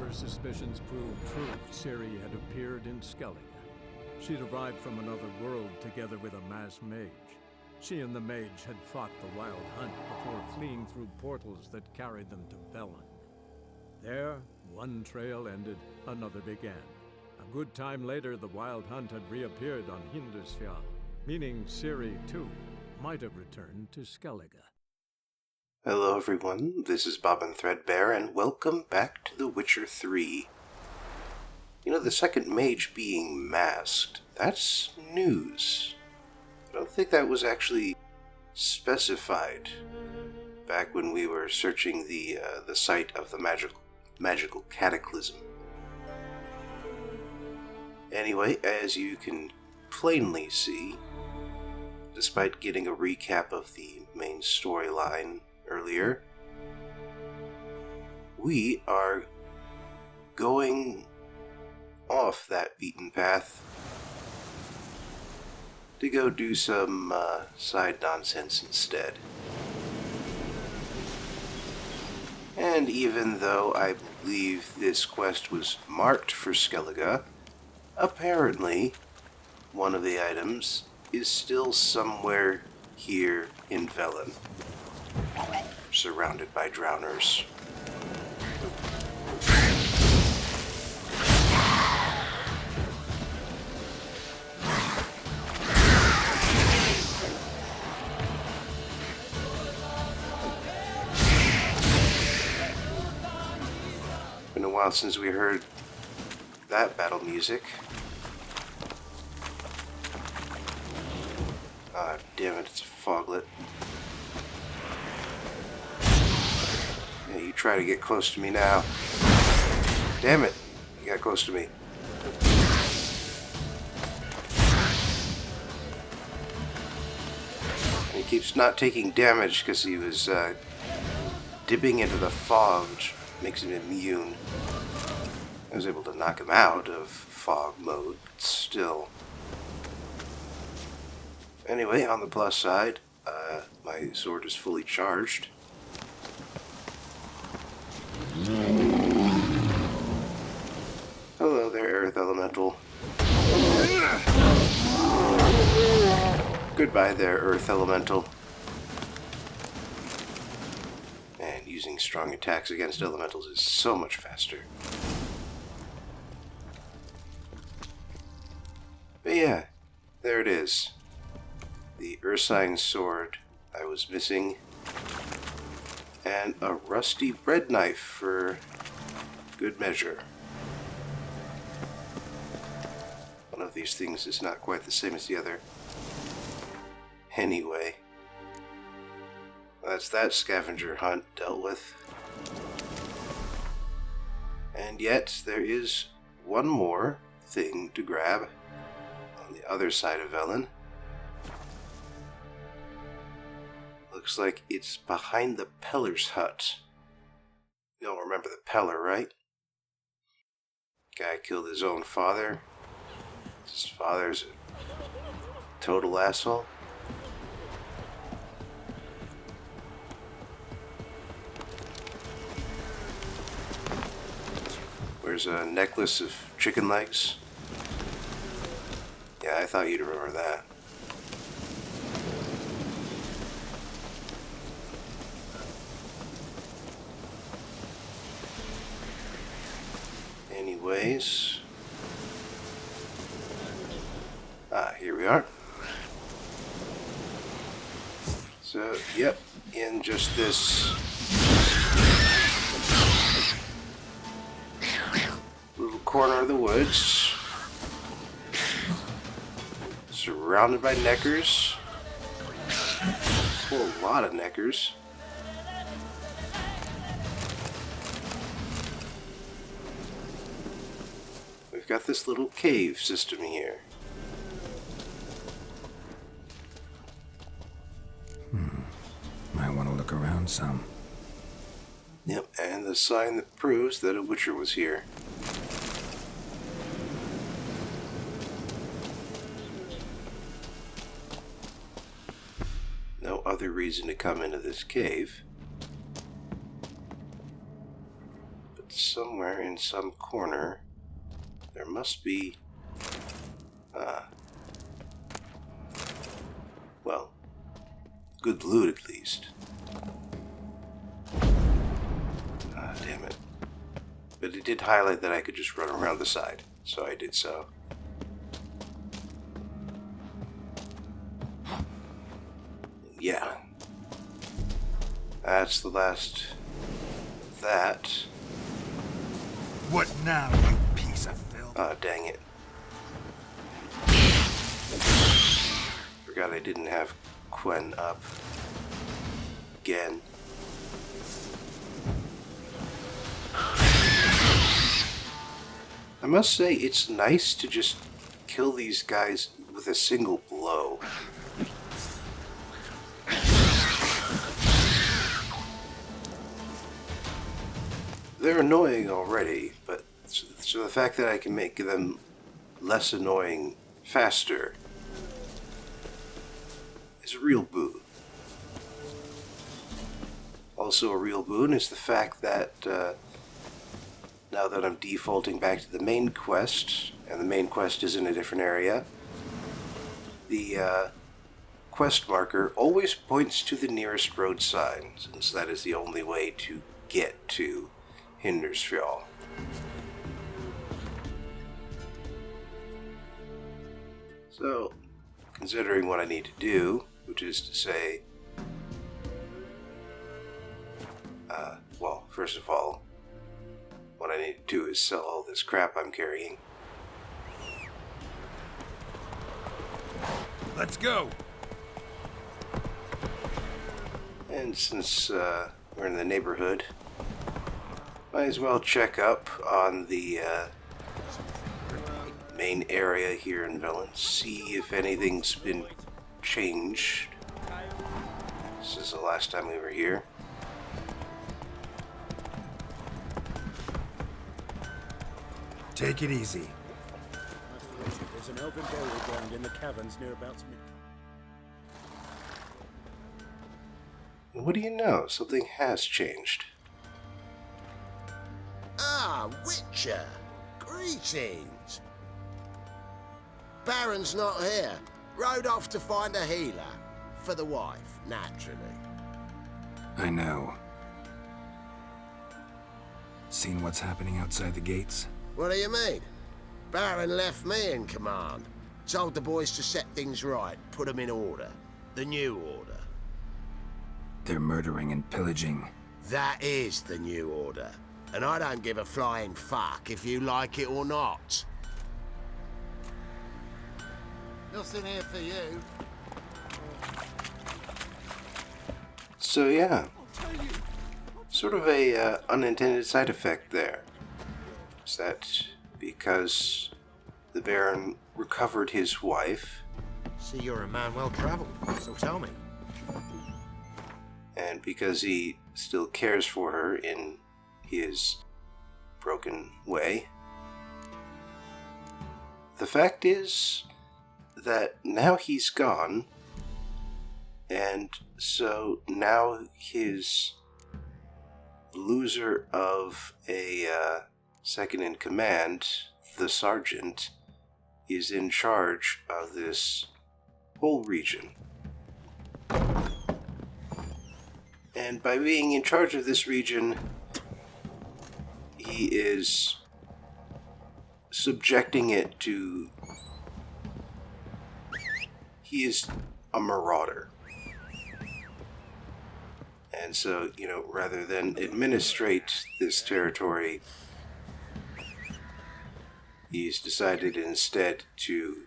her suspicions proved true, Ciri had appeared in Skellige. She'd arrived from another world together with a masked mage. She and the mage had fought the Wild Hunt before fleeing through portals that carried them to Velen. There, one trail ended, another began. A good time later, the Wild Hunt had reappeared on Hindersfjall, meaning Ciri, too, might have returned to Skellige. Hello everyone, this is Bobbin Threadbare, and welcome back to The Witcher 3. You know, the second mage being masked, that's news. I don't think that was actually specified back when we were searching the site of the magical cataclysm. Anyway, as you can plainly see, despite getting a recap of the main storyline earlier, we are going off that beaten path to go do some side nonsense instead. And even though I believe this quest was marked for Skellige, apparently one of the items is still somewhere here in Velen, surrounded by drowners. Been a while since we heard that battle music. Ah, damn it, it's a foglet. Yeah, you try to get close to me now. Damn it, you got close to me. And he keeps not taking damage because he was dipping into the fog, which makes him immune. I was able to knock him out of fog mode, but still. Anyway, on the plus side, my sword is fully charged. Hello there, Earth Elemental. Goodbye there, Earth Elemental. And using strong attacks against elementals is so much faster. But yeah, there it is. The Ursine sword I was missing, and a rusty bread knife for good measure. One of these things is not quite the same as the other. Anyway, that's that scavenger hunt dealt with. And yet, there is one more thing to grab on the other side of Velen. Looks like it's behind the Peller's hut. You all remember the Peller, right? Guy killed his own father. His father's a total asshole. Wears a necklace of chicken legs. Yeah, I thought you'd remember that. Anyways. Here we are. So, yep, in just this little corner of the woods, surrounded by neckers. A whole lot of neckers. We've got this little cave system here. Might want to look around some. Yep, and the sign that proves that a Witcher was here. No other reason to come into this cave. But somewhere in some corner, there must be... well, good loot at least. Ah, damn it. But it did highlight that I could just run around the side, so I did so. Yeah. That's the last of that. What now, you piece of filth? Ah, dang it. Forgot I didn't have Gwen up. Again. I must say, it's nice to just kill these guys with a single blow. They're annoying already, but so the fact that I can make them less annoying faster is a real boon. Also a real boon is the fact that now that I'm defaulting back to the main quest, and the main quest is in a different area, the quest marker always points to the nearest road sign, since that is the only way to get to Hindersfjall. So, considering what I need to do, which is to say, well, first of all, what I need to do is sell all this crap I'm carrying. Let's go! And since we're in the neighborhood, might as well check up on the main area here in Velen, see if anything's been changed. This is the last time we were here. Take it easy. There's an elven burial ground in the caverns near about What do you know? Something has changed. Ah, Witcher! Greetings! Baron's not here. Rode off to find a healer. For the wife, naturally. I know. Seen what's happening outside the gates? What do you mean? Baron left me in command. Told the boys to set things right, put them in order. The new order. They're murdering and pillaging. That is the new order. And I don't give a flying fuck if you like it or not. Nothing here for you. So yeah, sort of a unintended side effect there. Is that because the Baron recovered his wife? See, you're a man well traveled, so tell me. And because he still cares for her in his broken way. The fact is that now he's gone, and so now his loser of a second in command, the sergeant, is in charge of this whole region. And by being in charge of this region, he is subjecting it to... He is a marauder. And so, rather than administrate this territory, he's decided instead to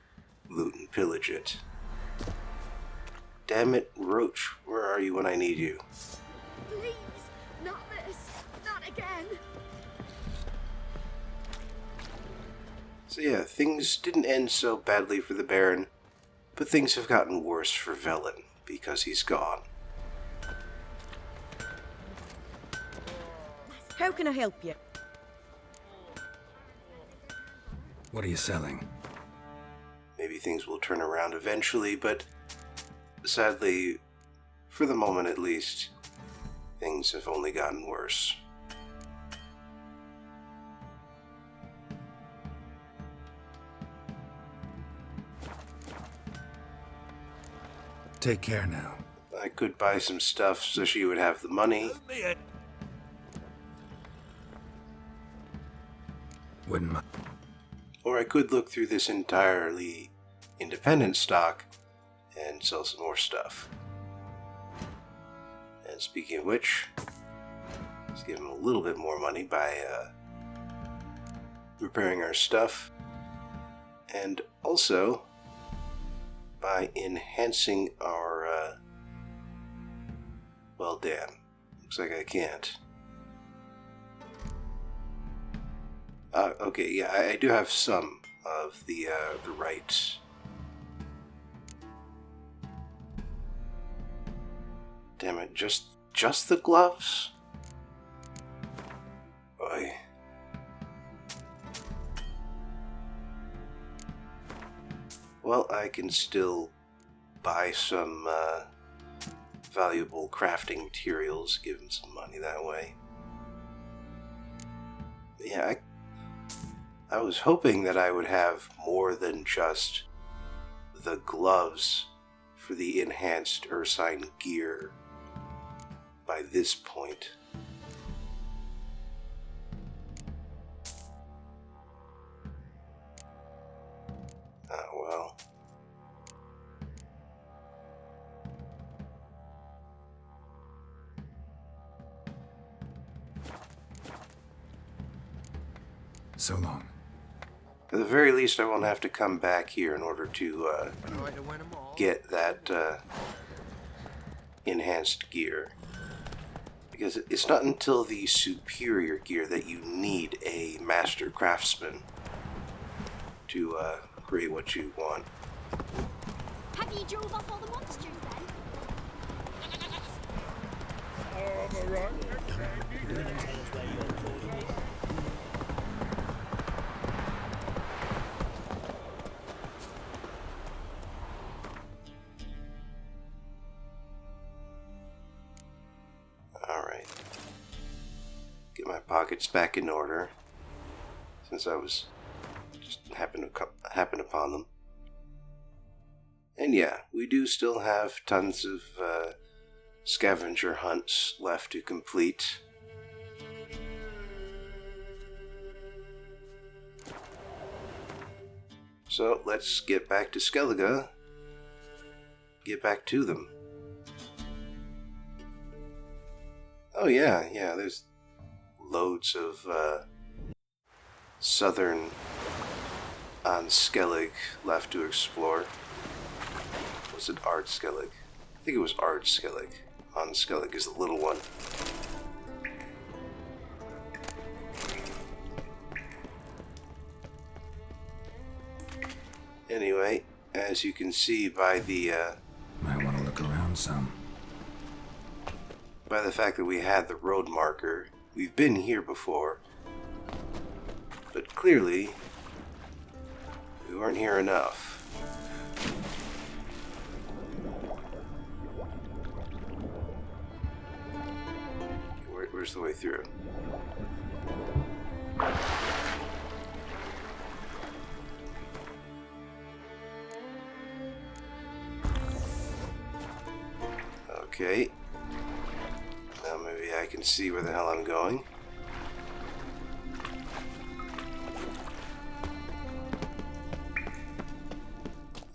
loot and pillage it. Damn it, Roach, where are you when I need you? Please, not this, not again. So yeah, things didn't end so badly for the Baron, but things have gotten worse for Velen, because he's gone. How can I help you? What are you selling? Maybe things will turn around eventually, but sadly, for the moment at least, things have only gotten worse. Take care now. I could buy some stuff so she would have the money. Wouldn't mind. Or I could look through this entirely independent stock and sell some more stuff. And speaking of which, let's give him a little bit more money by repairing our stuff. And also by enhancing our... well, damn. Looks like I can't. Okay, yeah, I do have some of the right. Damn it, just the gloves? Boy. Well, I can still buy some valuable crafting materials, give him some money that way. Yeah, I was hoping that I would have more than just the gloves for the enhanced Ursine gear by this point. Oh well. So long. At the very least, I won't have to come back here in order to get that enhanced gear. Because it's not until the superior gear that you need a master craftsman to create what you want. Have you drove off all the monsters then? Alright. Get my pockets back in order, since I was just happened upon them. And yeah, we do still have tons of scavenger hunts left to complete. So let's get back to Skellige. Get back to them. Oh yeah, there's loads of southern Skellige left to explore. Was it Skellige? I think it was Skellige. Skellige is the little one. Anyway, as you can see by the Might want to look around some. by the fact that we had the road marker, we've been here before. But clearly, we weren't here enough. Where's the way through? Okay. Now maybe I can see where the hell I'm going.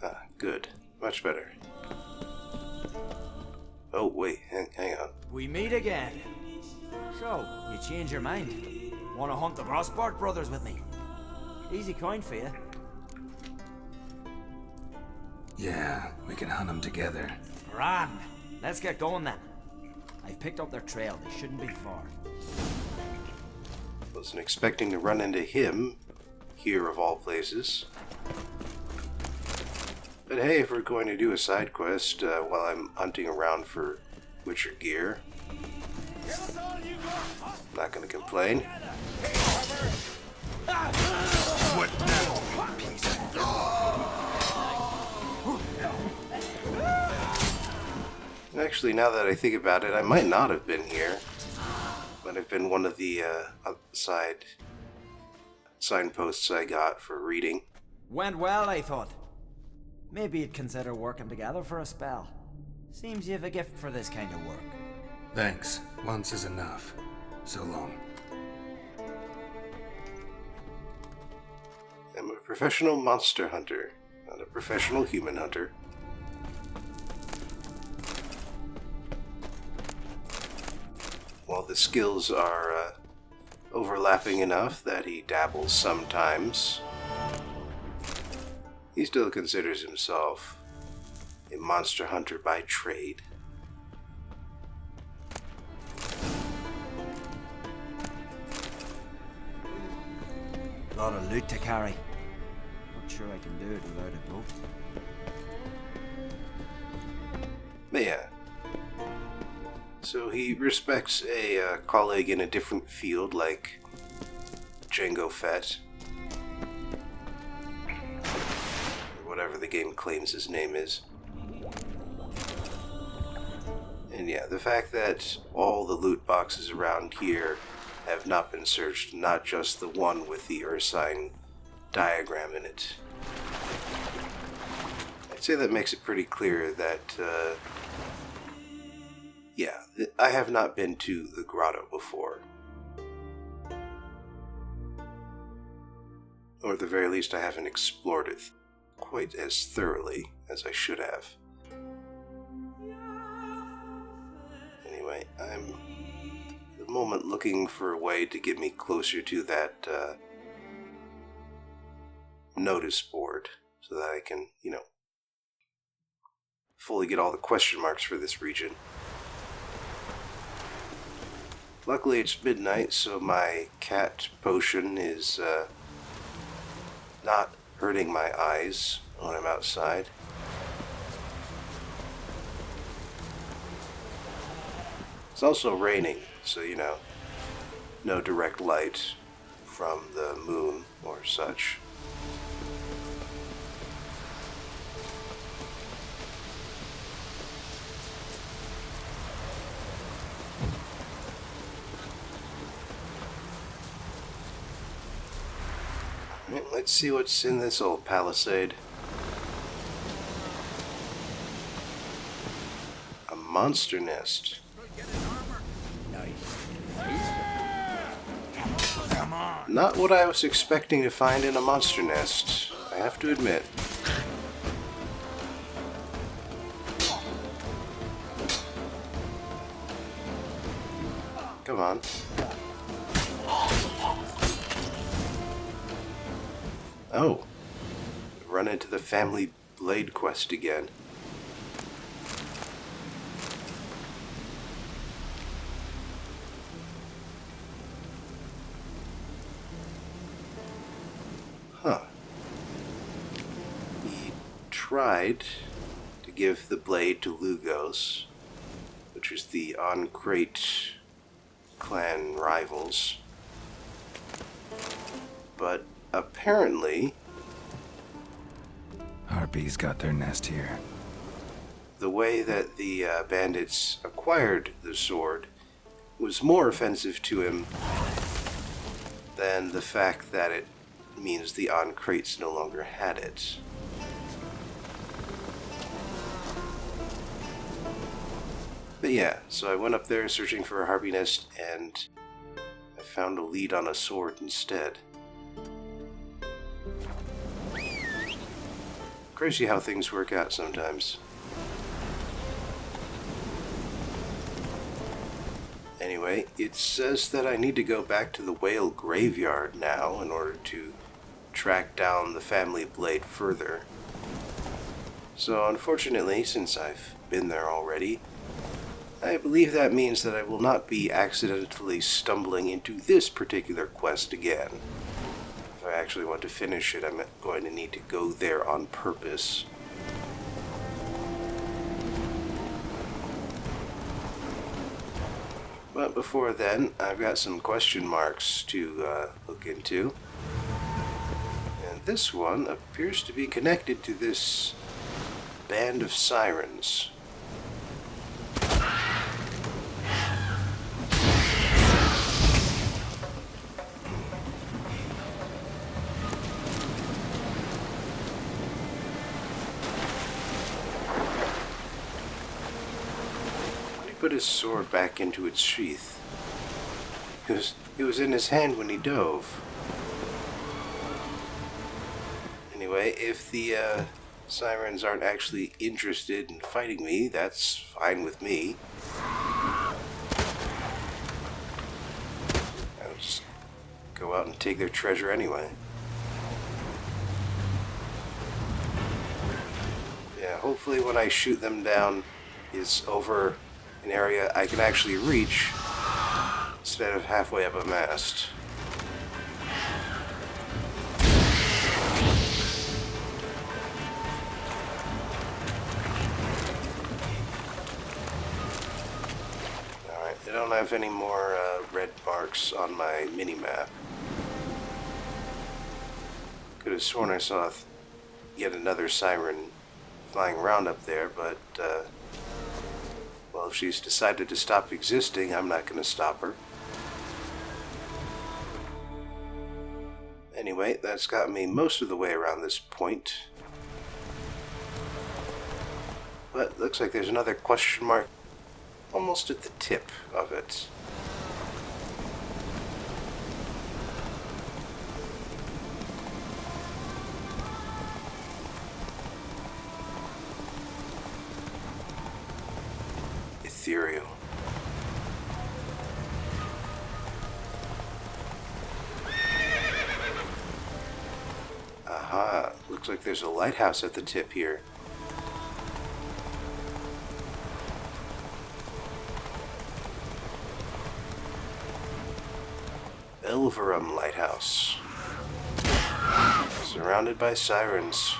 Ah, good. Much better. Oh, wait. Hang on. We meet again. So, you change your mind? Want to hunt the Rossbart brothers with me? Easy coin for you. Yeah, we can hunt them together. Grand. Let's get going then. I've picked up their trail. They shouldn't be far. Wasn't expecting to run into him here of all places. But hey, if we're going to do a side quest while I'm hunting around for Witcher gear, not gonna complain. What now? Actually, now that I think about it, I might not have been here. Might have been one of the side signposts I got for reading. Went well, I thought. Maybe you'd consider working together for a spell. Seems you have a gift for this kind of work. Thanks. Once is enough. So long. I'm a professional monster hunter, not a professional human hunter. While the skills are overlapping enough that he dabbles sometimes, he still considers himself a monster hunter by trade. A lot of loot to carry. Not sure I can do it without a boat. But yeah. So he respects a colleague in a different field like Jango Fett. Or whatever the game claims his name is. And yeah, the fact that all the loot boxes around here have not been searched, not just the one with the Ursine diagram in it. I'd say that makes it pretty clear that, yeah, I have not been to the grotto before. Or at the very least, I haven't explored it quite as thoroughly as I should have. Anyway, I'm at the moment looking for a way to get me closer to that notice board so that I can, fully get all the question marks for this region. Luckily it's midnight, so my cat potion is not hurting my eyes when I'm outside. It's also raining, so no direct light from the moon or such. Let's see what's in this old palisade. A monster nest. Not what I was expecting to find in a monster nest, I have to admit. Come on. Oh, run into the family blade quest again. Huh. He tried to give the blade to Lugos, which is the Ancrate clan rivals. But apparently, Harpies got their nest here. the way that the bandits acquired the sword was more offensive to him than the fact that it means the Ancrates no longer had it. But yeah, so I went up there searching for a harpy nest, and I found a lead on a sword instead. Crazy how things work out sometimes. Anyway, it says that I need to go back to the whale graveyard now in order to track down the family blade further. So unfortunately, since I've been there already, I believe that means that I will not be accidentally stumbling into this particular quest again. If I actually want to finish it, I'm going to need to go there on purpose. But before then, I've got some question marks to look into. And this one appears to be connected to this band of sirens. put his sword back into its sheath? It was in his hand when he dove. Anyway, if the sirens aren't actually interested in fighting me, that's fine with me. I'll just go out and take their treasure anyway. Yeah, hopefully when I shoot them down, it's over an area I can actually reach instead of halfway up a mast. Alright, I don't have any more red marks on my mini-map. Could have sworn I saw yet another siren flying around up there, but well, if she's decided to stop existing, I'm not going to stop her. Anyway, that's got me most of the way around this point. But looks like there's another question mark almost at the tip of it. Ethereal. Aha, looks like there's a lighthouse at the tip here. Elverum Lighthouse. Surrounded by sirens.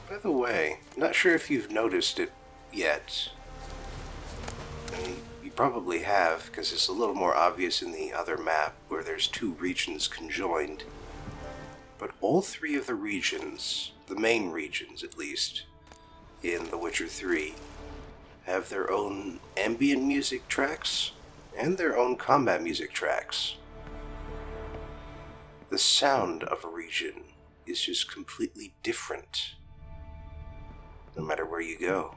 By the way, not sure if you've noticed it yet. And you probably have, because it's a little more obvious in the other map where there's two regions conjoined. But all three of the regions, the main regions at least, in The Witcher 3, have their own ambient music tracks and their own combat music tracks. The sound of a region is just completely different, no matter where you go.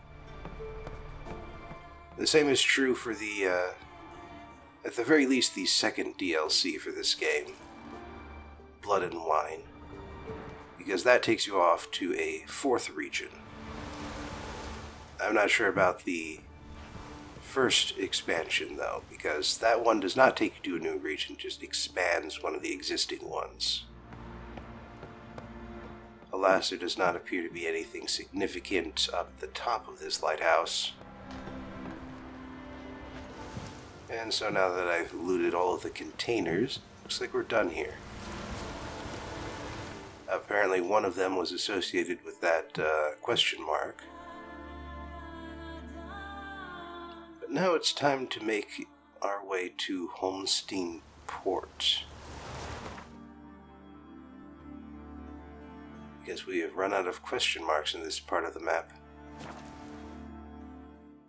The same is true for the, at the very least, the second DLC for this game, Blood and Wine, because that takes you off to a fourth region. I'm not sure about the first expansion, though, because that one does not take you to a new region, just expands one of the existing ones. Alas, there does not appear to be anything significant up at the top of this lighthouse. And so now that I've looted all of the containers, looks like we're done here. Apparently one of them was associated with that question mark. But now it's time to make our way to Holmstein Port, because we have run out of question marks in this part of the map.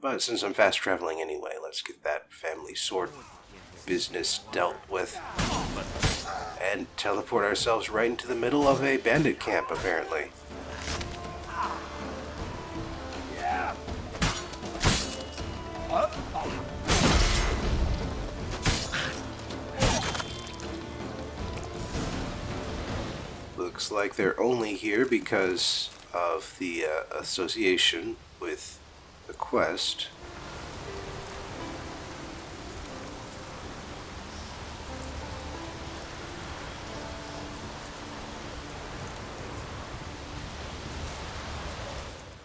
But since I'm fast traveling anyway, let's get that family sword business dealt with. And teleport ourselves right into the middle of a bandit camp, apparently. Looks like they're only here because of the association with the quest.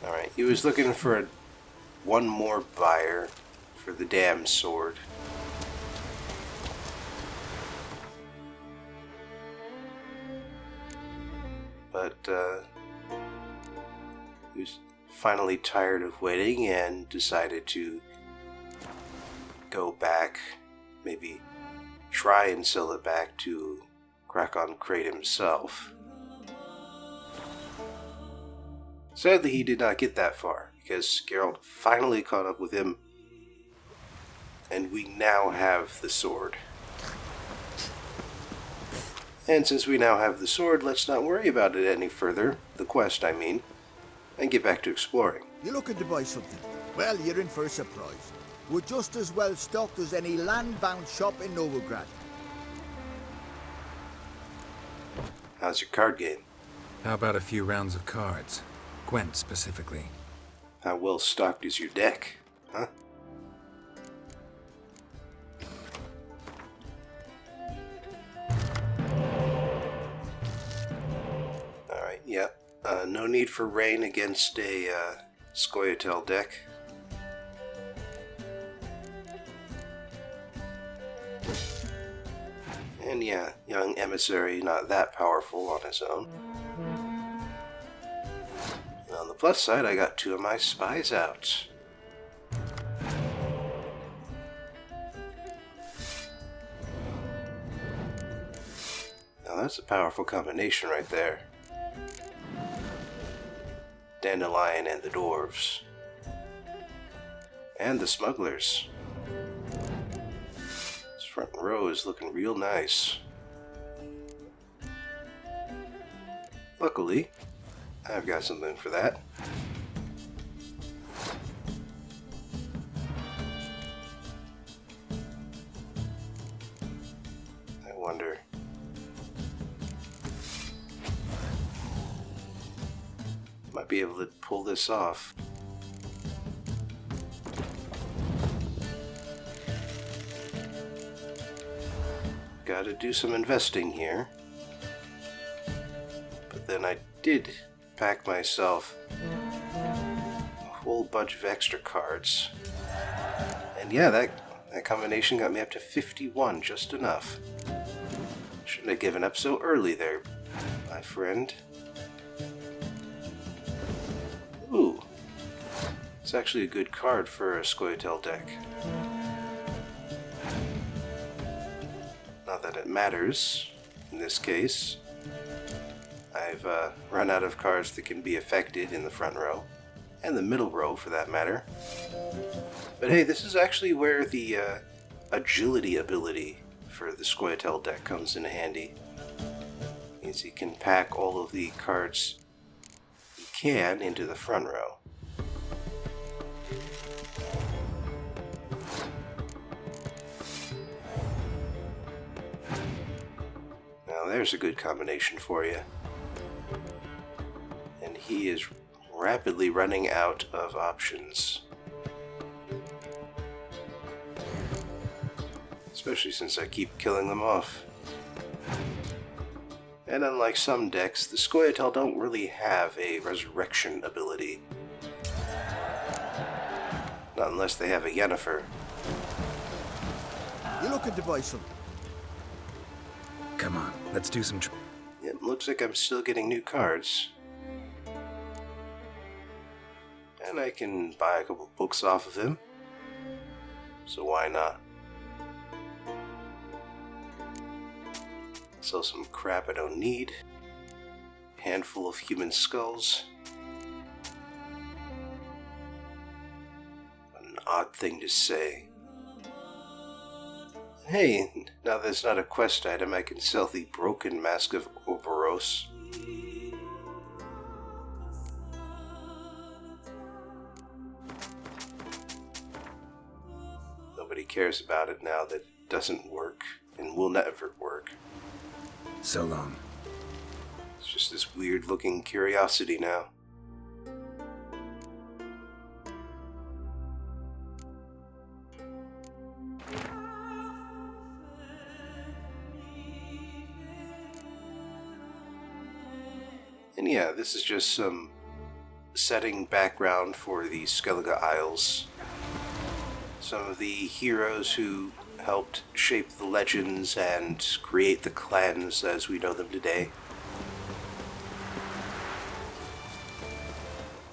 Alright, he was looking for one more buyer for the damn sword. But he was finally tired of waiting and decided to go back, maybe try and sell it back to Krakon Crate himself. Sadly, he did not get that far, because Geralt finally caught up with him, and we now have the sword. And since we now have the sword, let's not worry about it any further, the quest I mean, and get back to exploring. You looking to buy something? Well, you're in for a surprise. We're just as well stocked as any land-bound shop in Novigrad. How's your card game? How about a few rounds of cards? Gwent specifically. How well stocked is your deck, huh? Alright, yeah. No need for rain against a Skellige deck. And yeah, young emissary not that powerful on his own. And on the plus side, I got 2 of my spies out. Now that's a powerful combination right there. Dandelion and the dwarves. And the smugglers. This front row is looking real nice. Luckily, I've got something for that. I wonder. Might be able to pull this off. Gotta do some investing here. But then I did pack myself a whole bunch of extra cards. And yeah, that combination got me up to 51, just enough. Shouldn't have given up so early there, my friend. Ooh, it's actually a good card for a Skellige deck. Not that it matters, in this case. I've run out of cards that can be affected in the front row, and the middle row for that matter. But hey, this is actually where the agility ability for the Skellige deck comes in handy. Means you can pack all of the cards you can into the front row. Now there's a good combination for you. And he is rapidly running out of options. Especially since I keep killing them off. And unlike some decks, the Skellige don't really have a resurrection ability. Not unless they have a Yennefer. You looking to buy something? Come on, let's do some It looks like I'm still getting new cards. And I can buy a couple books off of him. So why not? Sell some crap I don't need. Handful of human skulls. What an odd thing to say. Hey, now that's not a quest item, I can sell the broken mask of Oberos. Nobody cares about it now that it doesn't work and will never work. So long. It's just this weird looking curiosity now. And yeah, this is just some setting background for the Skellige Isles. Some of the heroes who helped shape the legends and create the clans as we know them today.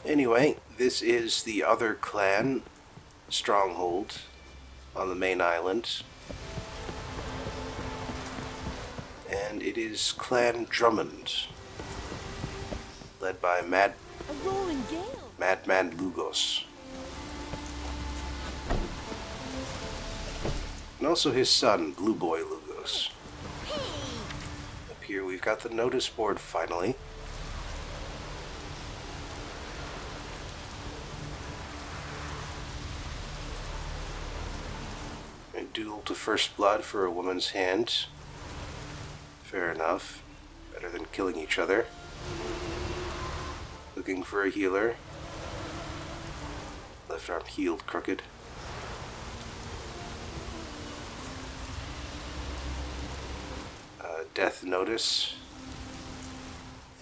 Anyway, this is the other clan stronghold on the main island. and it is Clan Drummond, led by A roaring gale. Madman Lugos. And also his son, Blue Boy Lugos. Up here we've got the notice board finally. A duel to first blood for a woman's hand. Fair enough. Better than killing each other. Looking for a healer. Left arm healed crooked. Death notice.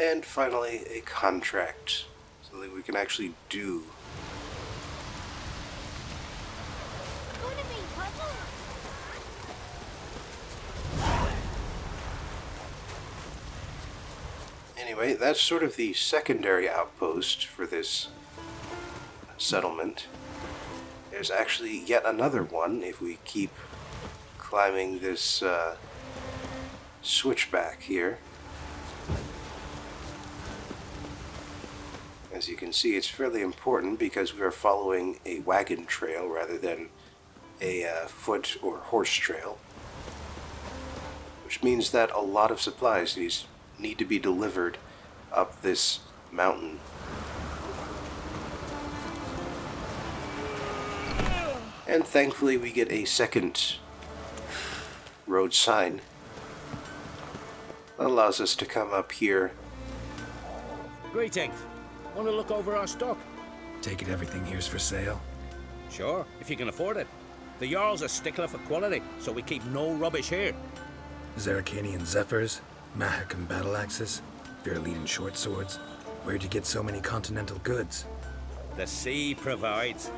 And finally, a contract. Something we can actually do. Gonna be puzzles. Anyway, that's sort of the secondary outpost for this settlement. There's actually yet another one if we keep climbing this switchback here. As you can see, it's fairly important because we are following a wagon trail rather than a foot or horse trail, which means that a lot of supplies need to be delivered up this mountain. And thankfully we get a second road sign that allows us to come up here. Greetings. Want to look over our stock? Take it everything here's for sale? Sure, if you can afford it. The Jarl's a stickler for quality, so we keep no rubbish here. Zarkanian Zephyrs? Mahakan battle axes? Verlean short swords? Where'd you get so many continental goods? The sea provides.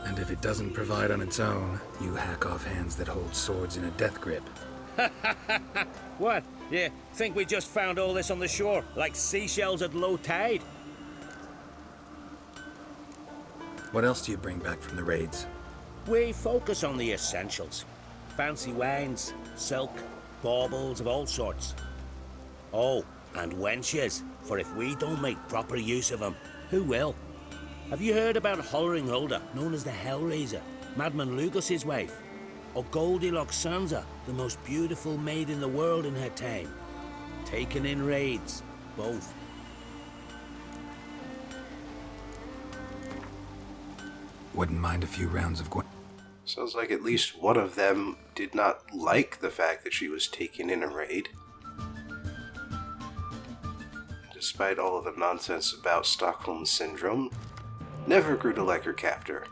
And if it doesn't provide on its own, you hack off hands that hold swords in a death grip. What? You think we just found all this on the shore, like seashells at low tide? What else do you bring back from the raids? We focus on the essentials. Fancy wines, silk, baubles of all sorts. Oh, and wenches, for if we don't make proper use of them, who will? Have you heard about Hollering Hulda, known as the Hellraiser, Madman Lugos' wife? Or Goldilocks Sansa, the most beautiful maid in the world in her time? Taken in raids, both. Wouldn't mind a few rounds of Gwent. Sounds like at least one of them did not like the fact that she was taken in a raid. Despite all of the nonsense about Stockholm Syndrome, never grew to like her captor.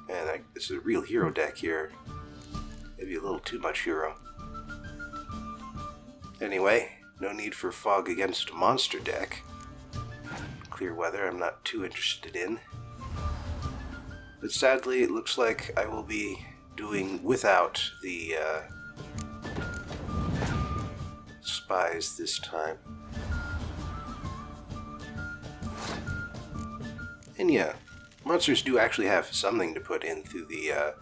And this is a real hero deck here. Maybe a little too much hero. Anyway, no need for Fog against a monster deck. Clear weather I'm not too interested in. But sadly, it looks like I will be doing without the spies this time. And yeah, monsters do actually have something to put in through the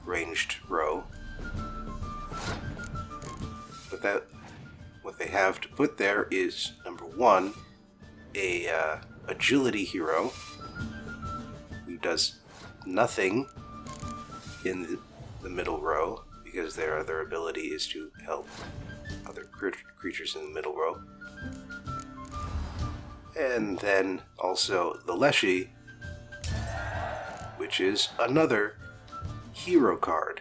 ranged row. But what they have to put there is, number one, a agility hero who does nothing in the middle row because their other ability is to help other creatures in the middle row. And then also the Leshy, which is another hero card,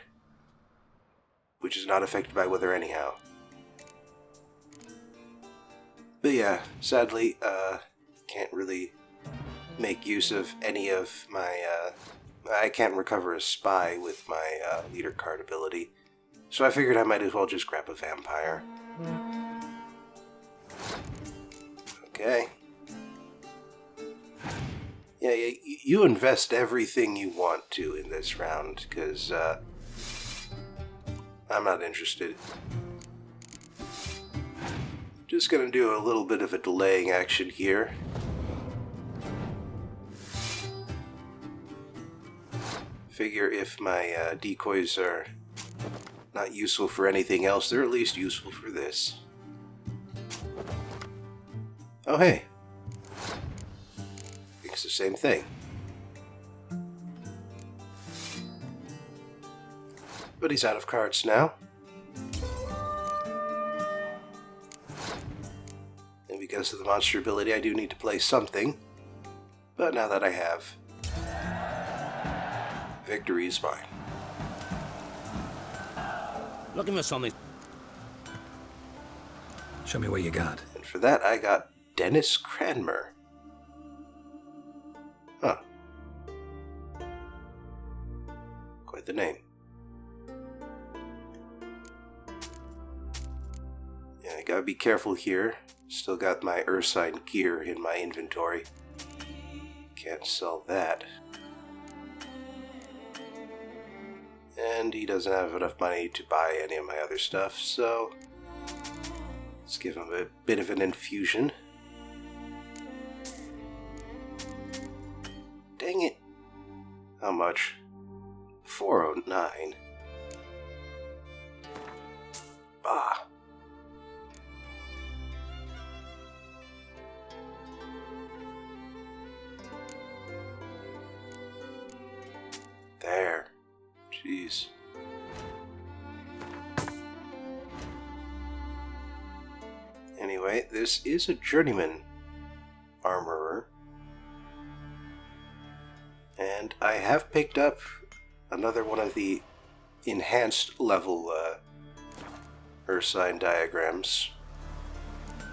which is not affected by weather anyhow. But yeah, sadly, can't really make use of any of my, I can't recover a spy with my leader card ability, so I figured I might as well just grab a vampire. Okay. Yeah, you invest everything you want to in this round, because I'm not interested. Just gonna do a little bit of a delaying action here. Figure if my decoys are not useful for anything else, they're at least useful for this. Oh hey. It's the same thing. But he's out of cards now. And because of the monster ability, I do need to play something. But now that I have, victory is mine. Looking for something. Show me what you got. And for that, I got Dennis Cranmer. Huh. Quite the name. Yeah, I gotta be careful here. Still got my Ursine gear in my inventory. Can't sell that. And he doesn't have enough money to buy any of my other stuff, so let's give him a bit of an infusion. Dang it. How much? 409. Bah. There. Jeez. Anyway, this is a journeyman armorer. And I have picked up another one of the enhanced level Ursine diagrams.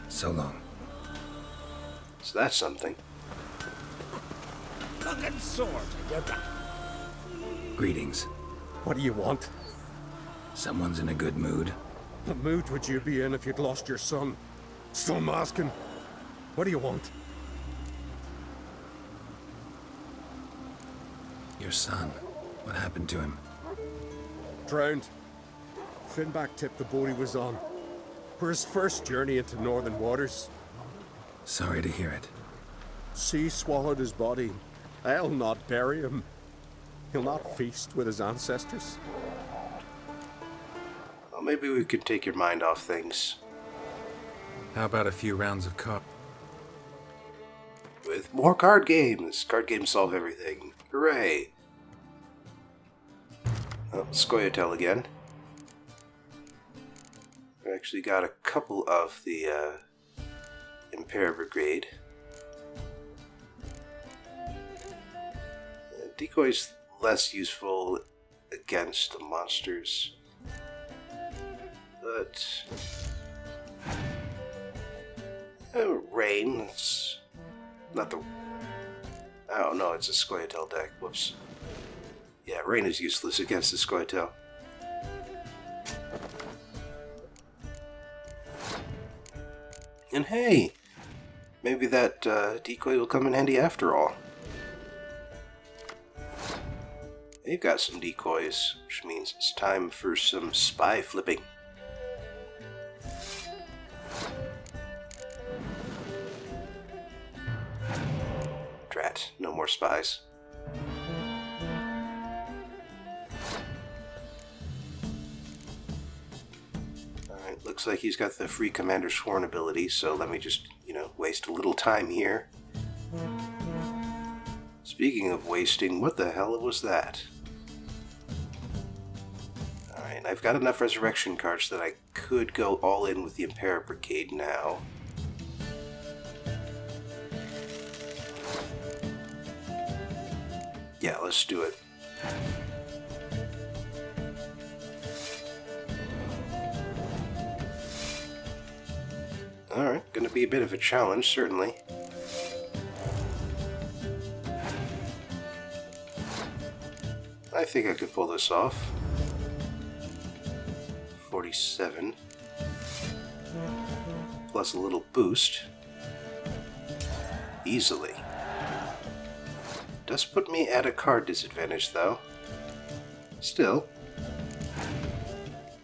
So long. So that's something. Fucking sword. You're back. Greetings. What do you want? Someone's in a good mood. What mood would you be in if you'd lost your son? Still masking. What do you want? Your son. What happened to him? Drowned. Finback tipped the boat he was on. For his first journey into northern waters. Sorry to hear it. Sea swallowed his body. I'll not bury him. He'll not feast with his ancestors. Well, maybe we could take your mind off things. How about a few rounds of cards? With more card games! Card games solve everything. Hooray! Oh, Skellige again. We actually got a couple of the Impair Brigade. Decoy's less useful against the monsters. But Rain, it's not the... Oh no, it's a Skellige deck. Whoops. Yeah, Rain is useless against the Skellige. And hey, maybe that decoy will come in handy after all. They've got some decoys, which means it's time for some spy flipping. Drat, no more spies. Alright, looks like he's got the free Commander Sworn ability, so let me just, waste a little time here. Speaking of wasting, what the hell was that? Alright, I've got enough resurrection cards that I could go all in with the Impair Brigade now. Yeah, let's do it. Alright, gonna be a bit of a challenge, certainly. I think I could pull this off. 47. Plus a little boost. Easily. Does put me at a card disadvantage, though. Still.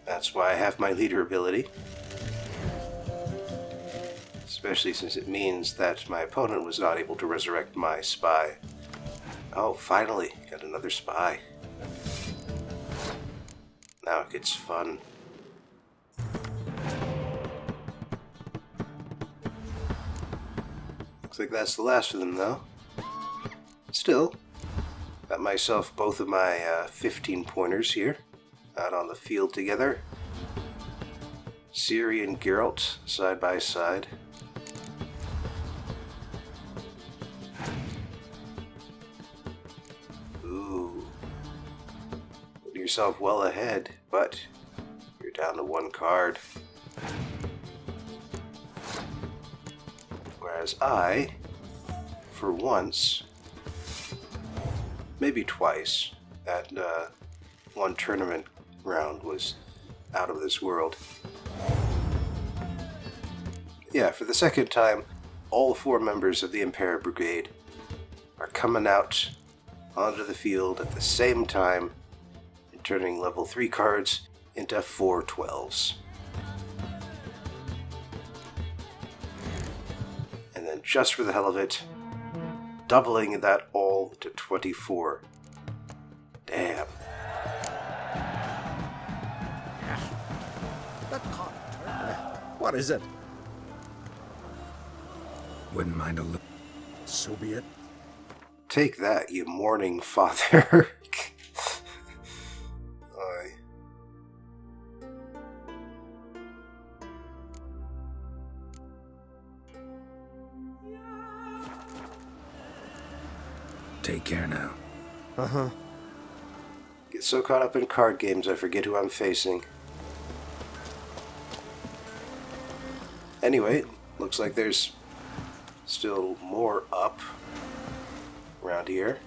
That's why I have my leader ability. Especially since it means that my opponent was not able to resurrect my spy. Oh, finally, got another spy. Now it gets fun. Looks like that's the last of them, though. Still, got myself both of my 15 pointers here, out on the field together. Ciri and Geralt, side by side. Ooh. Putting yourself well ahead, but you're down to one card. Whereas I, for once, maybe twice, that one tournament round was out of this world. Yeah, for the second time, all 4 members of the Impera Brigade are coming out onto the field at the same time and turning level 3 cards into 4 12s. And then just for the hell of it, doubling that all to 24. Damn. That can't turn. What is it? Wouldn't mind a look. So be it. Take that, you mourning father. Aye. Take care now. Uh-huh. Get so caught up in card games I forget who I'm facing. Anyway, looks like there's still more up around here.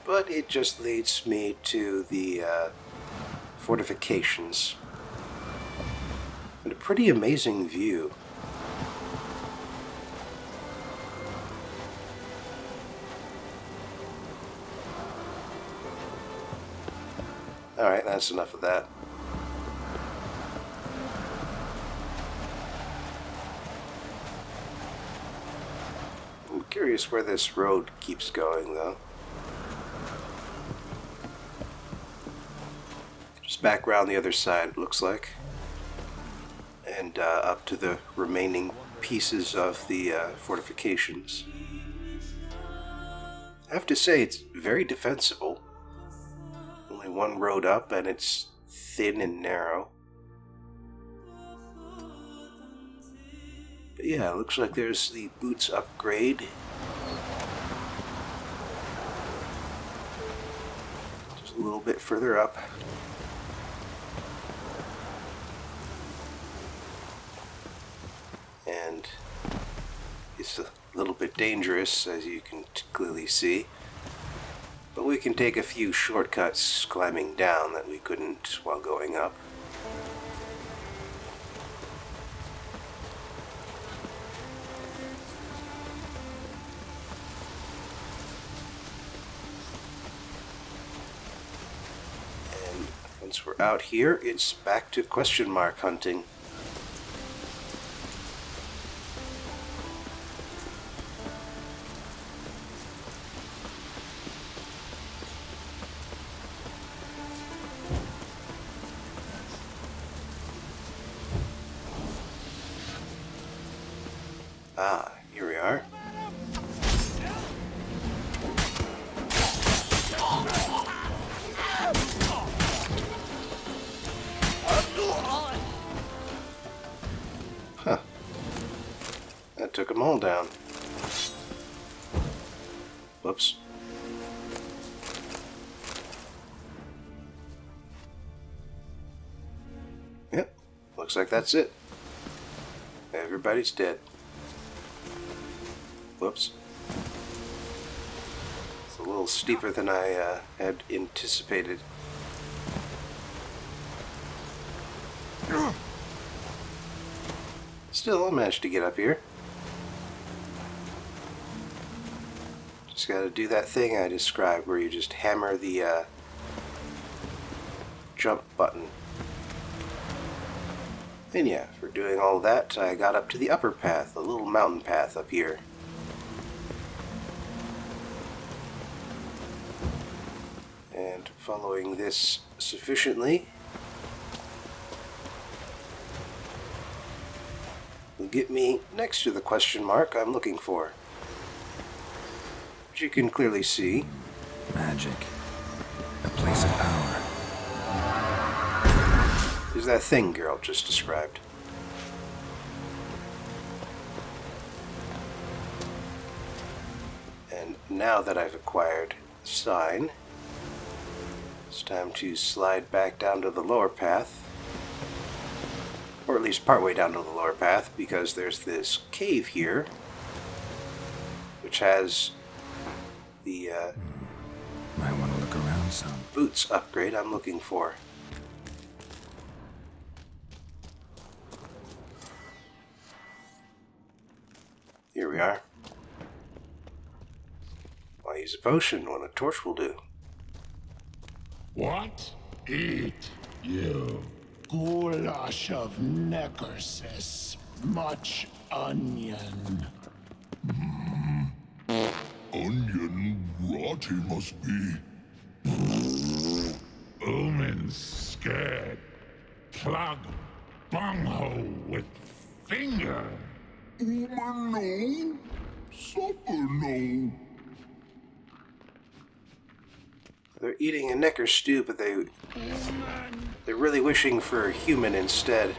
But it just leads me to the fortifications. And a pretty amazing view. Alright, that's enough of that. I'm curious where this road keeps going, though. Just back around the other side, it looks like. And up to the remaining pieces of the fortifications. I have to say, it's very defensible. Only one road up, and it's thin and narrow. But yeah, it looks like there's the boots upgrade. Just a little bit further up. And it's a little bit dangerous, as you can clearly see. But we can take a few shortcuts climbing down that we couldn't while going up. And once we're out here, it's back to question mark hunting. Ah, here we are. Huh. That took them all down. Whoops. Yep, looks like that's it. Everybody's dead. Whoops. It's a little steeper than I had anticipated. Still, I managed to get up here. Just gotta do that thing I described where you just hammer the jump button. And yeah, for doing all that, I got up to the upper path, a little mountain path up here. Following this sufficiently will get me next to the question mark I'm looking for. Which you can clearly see. Magic. A place of power. Is that thing Geralt just described. And now that I've acquired the sign, it's time to slide back down to the lower path. Or at least partway down to the lower path, because there's this cave here, which has the Might want to look around some. boots upgrade I'm looking for. Here we are. Why use a potion when a torch will do? What? Eat, you. Goulash of necrosis. Much onion. Onion rot he must be. Omen scared. Plug bunghole with finger. Omen no. Supper no. They're eating a necker stew, but they're really wishing for a human instead.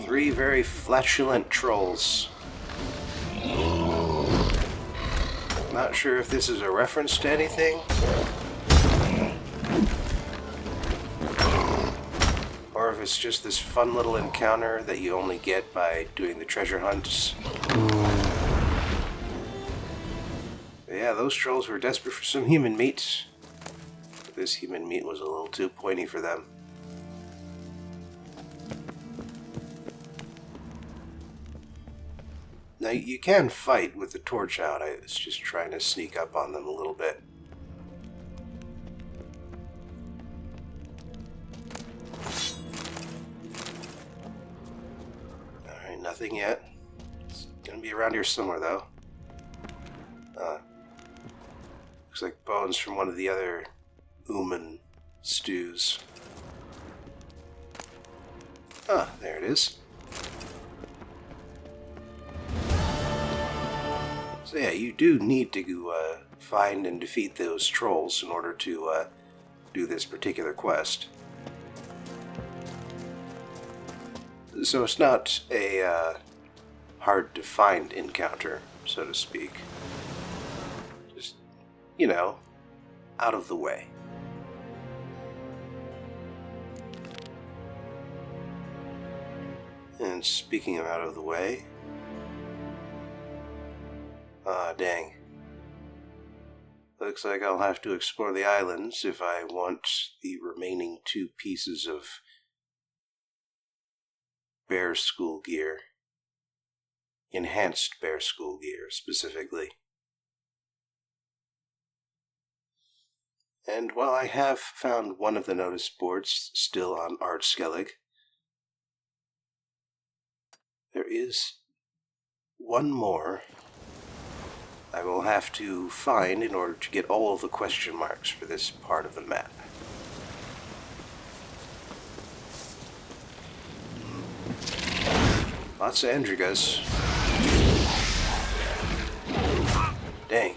Three very flatulent trolls. Not sure if this is a reference to anything. Or if it's just this fun little encounter that you only get by doing the treasure hunts. But yeah, those trolls were desperate for some human meat. But this human meat was a little too pointy for them. Now, you can fight with the torch out. I was just trying to sneak up on them a little bit. Alright, nothing yet. It's gonna be around here somewhere, though. Looks like bones from one of the other Ooman stews. Ah, there it is. So yeah, you do need to find and defeat those trolls in order to do this particular quest. So it's not a hard to find encounter, so to speak. Just, you know, out of the way. And speaking of out of the way... Ah, dang. Looks like I'll have to explore the islands if I want the remaining 2 pieces of bear school gear. Enhanced bear school gear, specifically. And while I have found one of the notice boards still on Skellige, there is one more I will have to find in order to get all of the question marks for this part of the map. Lots of Endrigas. Dang.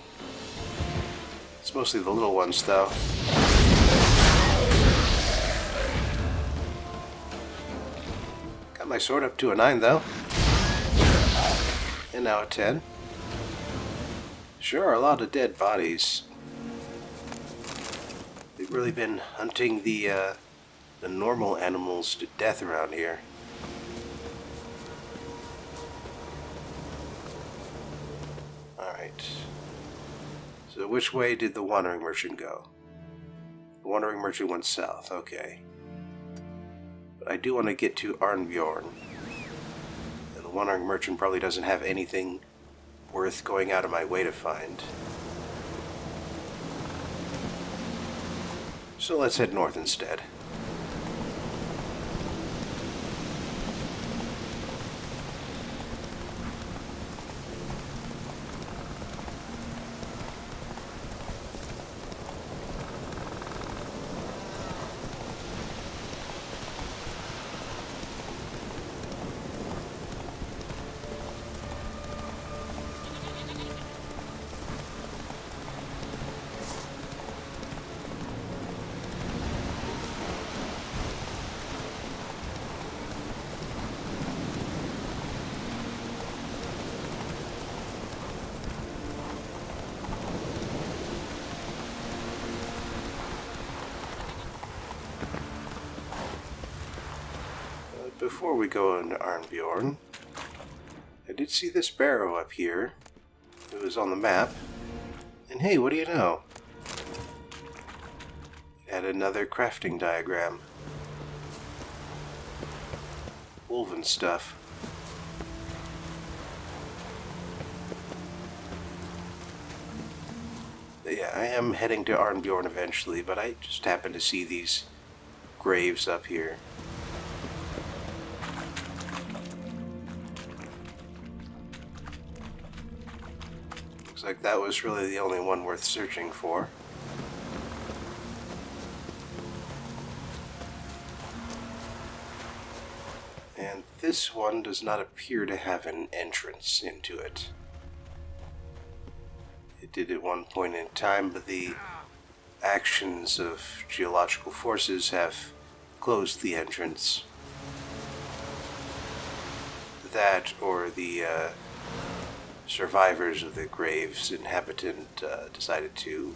It's mostly the little ones, though. Got my sword up to a 9, though. And now a 10. Sure are a lot of dead bodies. They've really been hunting the normal animals to death around here. Alright. So which way did the wandering merchant go? The wandering merchant went south, okay. But I do want to get to Arnbjorn. And the wandering merchant probably doesn't have anything worth going out of my way to find. So let's head north instead. before we go into Arnbjorn, I did see this barrow up here. It was on the map. And hey, what do you know? It had another crafting diagram. Woven stuff. But yeah, I am heading to Arnbjorn eventually, but I just happened to see these graves up here. Looks like that was really the only one worth searching for. And this one does not appear to have an entrance into it. It did at one point in time, but the actions of geological forces have closed the entrance. That, or the survivors of the grave's inhabitant decided to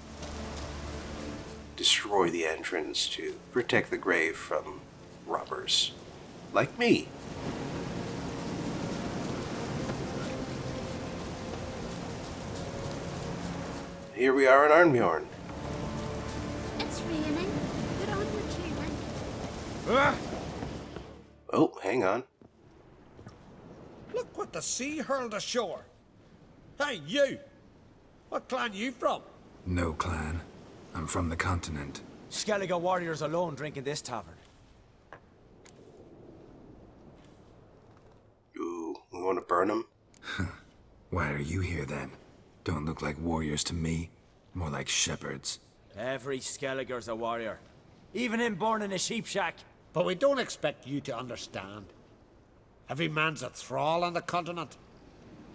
destroy the entrance to protect the grave from robbers. Like me. Here we are in Arnbjorn. It's raining. Get on with you, then. Oh, hang on. Look what the sea hurled ashore. Hey, you! What clan you from? No clan. I'm from the continent. Skellige warriors alone drink in this tavern. Ooh, we want to burn them? Why are you here then? Don't look like warriors to me. More like shepherds. Every Skellige's a warrior. Even him born in a sheep shack. But we don't expect you to understand. Every man's a thrall on the continent.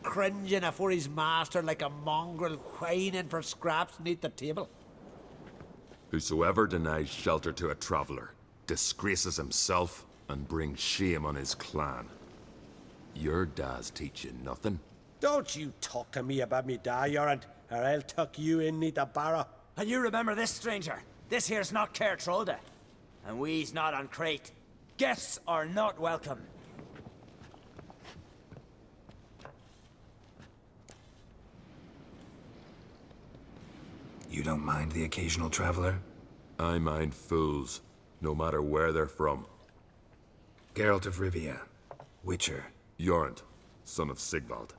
Cringing afore his master like a mongrel whining for scraps beneath the table. Whosoever denies shelter to a traveller disgraces himself and brings shame on his clan. Your da's teach you nothing. Don't you talk to me about me da, Yoran, or I'll tuck you in neath the barrow. And you remember this, stranger. This here's not Cair Trolda. And we's not on Crete. Guests are not welcome. You don't mind the occasional traveler? I mind fools, no matter where they're from. Geralt of Rivia, Witcher. Jorund, son of Sigvald.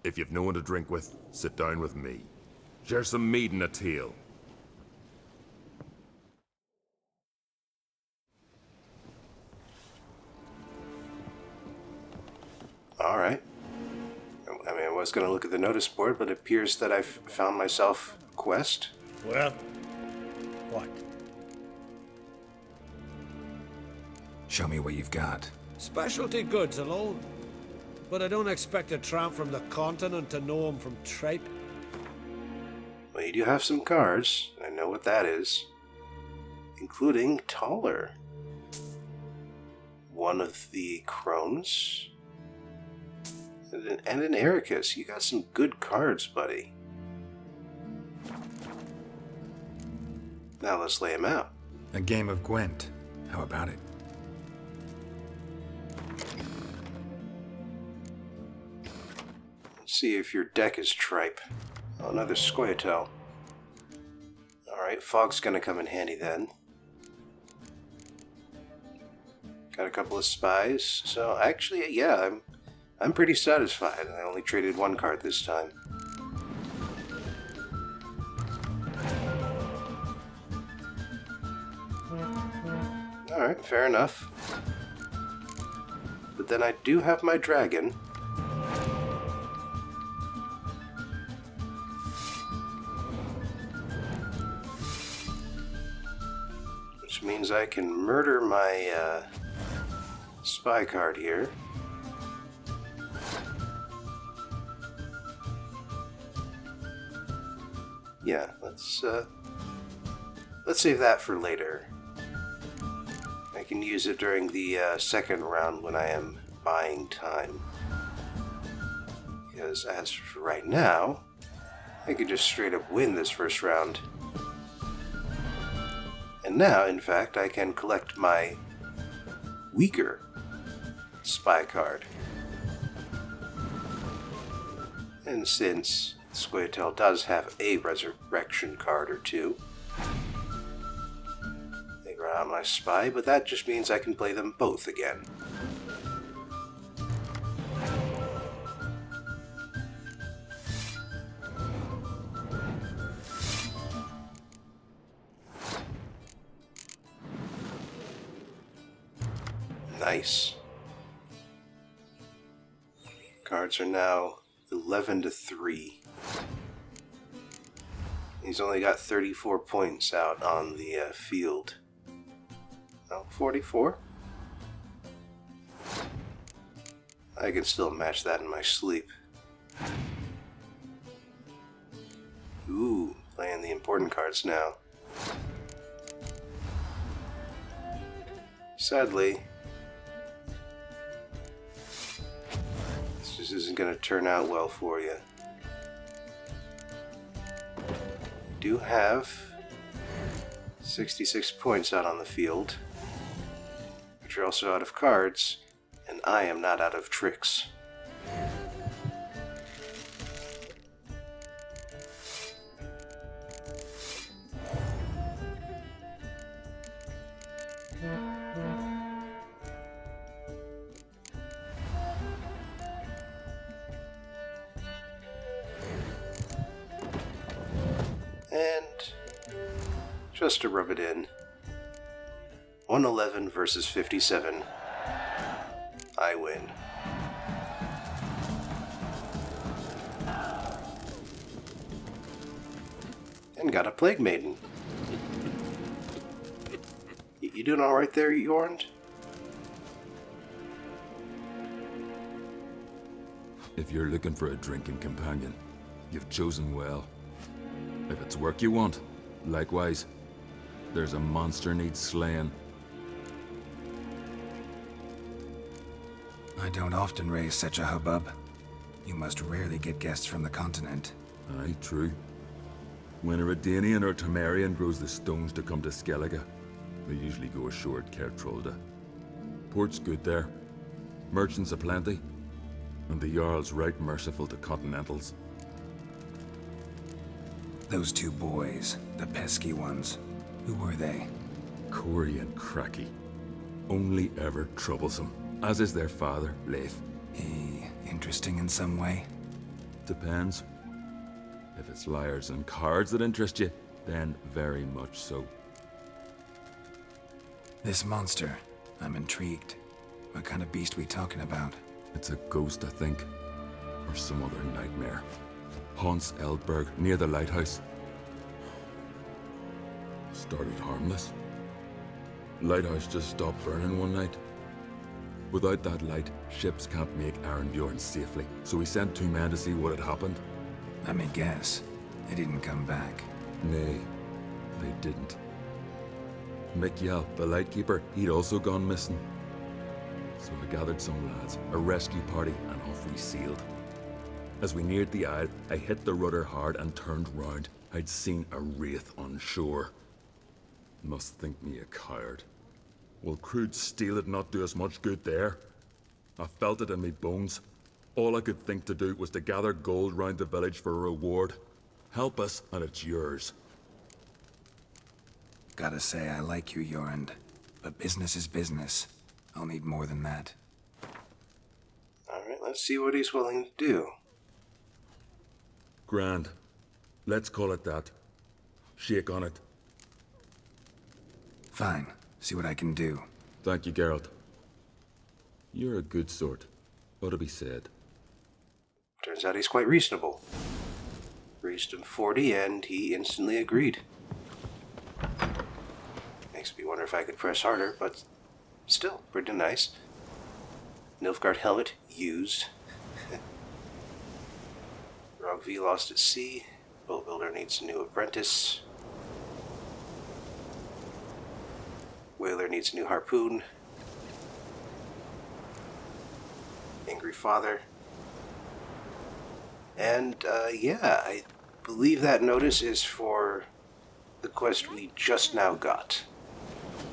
If you've no one to drink with, sit down with me. Share some mead and a tale. Alright. I mean, I was going to look at the notice board, but it appears that I've found myself a quest. Well, what? Show me what you've got. Specialty goods alone. But I don't expect a tramp from the continent to know 'em from tripe. Well, you do have some cards. I know what that is. Including Taller. One of the crones. And an Ericus. You got some good cards, buddy. Now let's lay him out. A game of Gwent. How about it? Let's see if your deck is tripe. Oh, another Scoia'tael. Alright, Fog's gonna come in handy then. Got a couple of spies. So actually, yeah, I'm pretty satisfied. I only traded one card this time. Alright, fair enough. But then I do have my dragon. Which means I can murder my spy card here. Yeah, let's save that for later. I can use it during the second round when I am buying time. Because as for right now, I could just straight up win this first round. And now, in fact, I can collect my weaker spy card. And since Squaretail does have a resurrection card or two, they run out my spy, but that just means I can play them both again. Nice. Cards are now 11-3. He's only got 34 points out on the field. Oh, 44? I can still match that in my sleep. Ooh, playing the important cards now. Sadly, this isn't going to turn out well for you. You do have 66 points out on the field, but you're also out of cards, and I am not out of tricks. And just to rub it in, 111 versus 57. I win. And got a Plague Maiden. You doing alright there, Jorn? If you're looking for a drinking companion, you've chosen well. If it's work you want, likewise, there's a monster needs slaying. I don't often raise such a hubbub. You must rarely get guests from the continent. Aye, true. When a Redanian or Temerian grows the stones to come to Skellige, they usually go ashore at Kertrolda. Port's good there, merchants aplenty, and the Jarl's right merciful to continentals. Those two boys, the pesky ones, who were they? Corey and Cracky. Only ever troublesome, as is their father, Leif. Interesting in some way? Depends. If it's liars and cards that interest you, then very much so. This monster, I'm intrigued. What kind of beast we talking about? It's a ghost, I think. Or some other nightmare. Haunts Eldberg, near the Lighthouse. Started harmless. Lighthouse just stopped burning one night. Without that light, ships can't make Arnbjorn safely, so we sent 2 men to see what had happened. Let me guess. They didn't come back. Nay, they didn't. Mikjal, the lightkeeper, he'd also gone missing. So I gathered some lads, a rescue party, and off we sailed. As we neared the isle, I hit the rudder hard and turned round. I'd seen a wraith on shore. Must think me a coward. Will crude steel it not do us much good there? I felt it in me bones. All I could think to do was to gather gold round the village for a reward. Help us, and it's yours. Gotta say, I like you, Jorn. But business is business. I'll need more than that. Alright, let's see what he's willing to do. Grand. Let's call it that. Shake on it. Fine. See what I can do. Thank you, Geralt. You're a good sort. Ought to be said. Turns out he's quite reasonable. Raised him 40 and he instantly agreed. Makes me wonder if I could press harder, but still, pretty nice. Nilfgaard helmet, used. Rogvi lost at sea. Boat builder needs a new apprentice. Whaler needs a new harpoon. Angry father. And, yeah, I believe that notice is for the quest we just now got.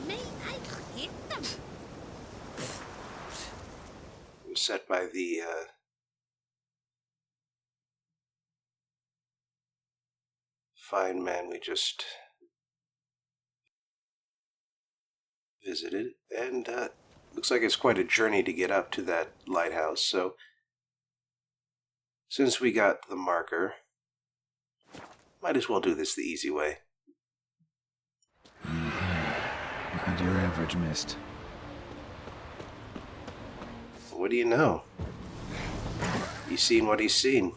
Mate, I hate them. was set by the fine man we just visited, and looks like it's quite a journey to get up to that lighthouse, so since we got the marker, might as well do this the easy way. Not your average mist. What do you know? He's seen what he's seen.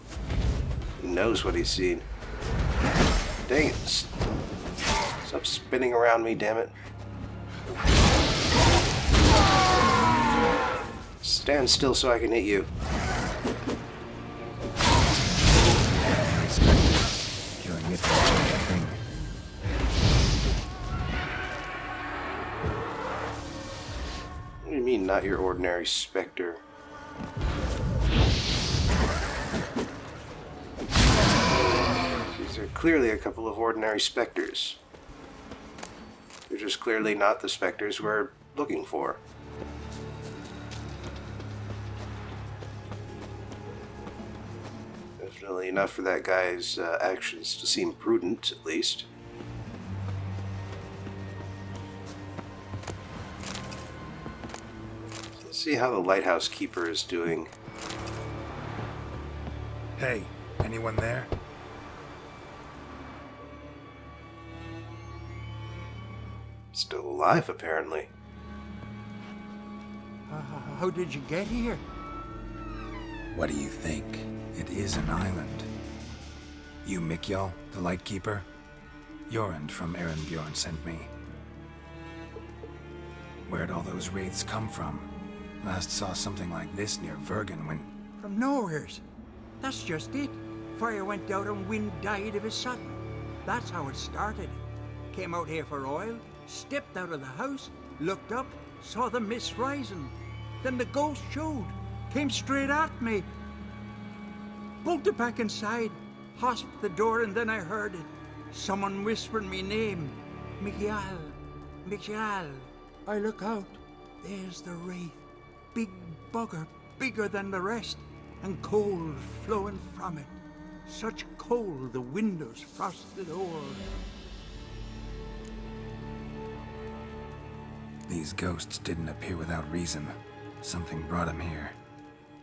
He knows what he's seen. Dang it. Stop spinning around me, damn it. Stand still so I can hit you. Killing it for a thing. What do you mean, not your ordinary specter? These are clearly a couple of ordinary specters. They're just clearly not the specters we're looking for. Definitely enough for that guy's actions to seem prudent, at least. Let's see how the lighthouse keeper is doing. Hey, anyone there? Still alive, apparently. How did you get here? What do you think? It is an island. You Mikjal, the Lightkeeper? Jorund from Arnbjorn sent me. Where'd all those wraiths come from? Last saw something like this near Vergen when... From nowheres. That's just it. Fire went out and wind died of a sudden. That's how it started. Came out here for oil, stepped out of the house, looked up, saw the mist rising. Then the ghost showed, came straight at me. Bolted back inside, hosped the door, and then I heard it. Someone whispering me name. Mikjal. Mikjal. I look out. There's the wraith. Big bugger, bigger than the rest, and cold flowing from it. Such cold the windows frosted o'er. These ghosts didn't appear without reason. Something brought them here.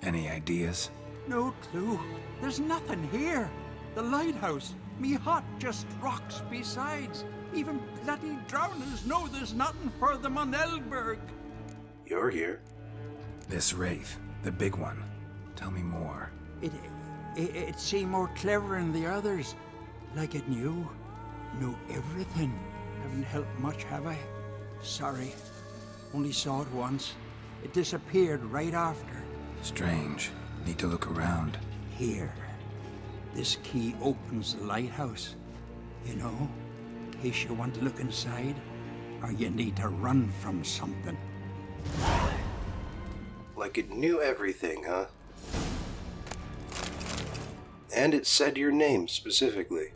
Any ideas? No clue. There's nothing here. The lighthouse, me hut just rocks besides. Even bloody drowners know there's nothing for them on Elberg. You're here. This wraith, the big one. Tell me more. It seemed more clever than the others. Like it knew everything. Haven't helped much, have I? Sorry. Only saw it once. It disappeared right after. Strange. Need to look around. Here. This key opens the lighthouse. You know, in case you want to look inside, or you need to run from something. Like it knew everything, huh? And it said your name specifically.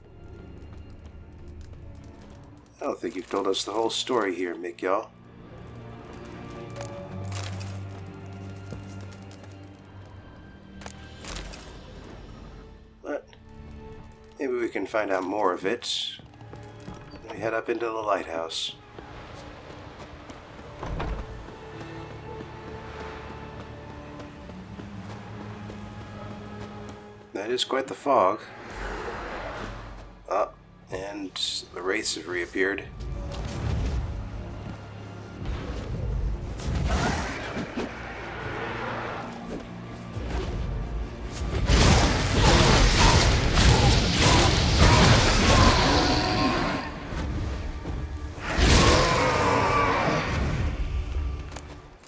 I don't think you've told us the whole story here, Mikjal. But maybe we can find out more of it when we head up into the lighthouse. That is quite the fog. Ah, and the wraiths have reappeared.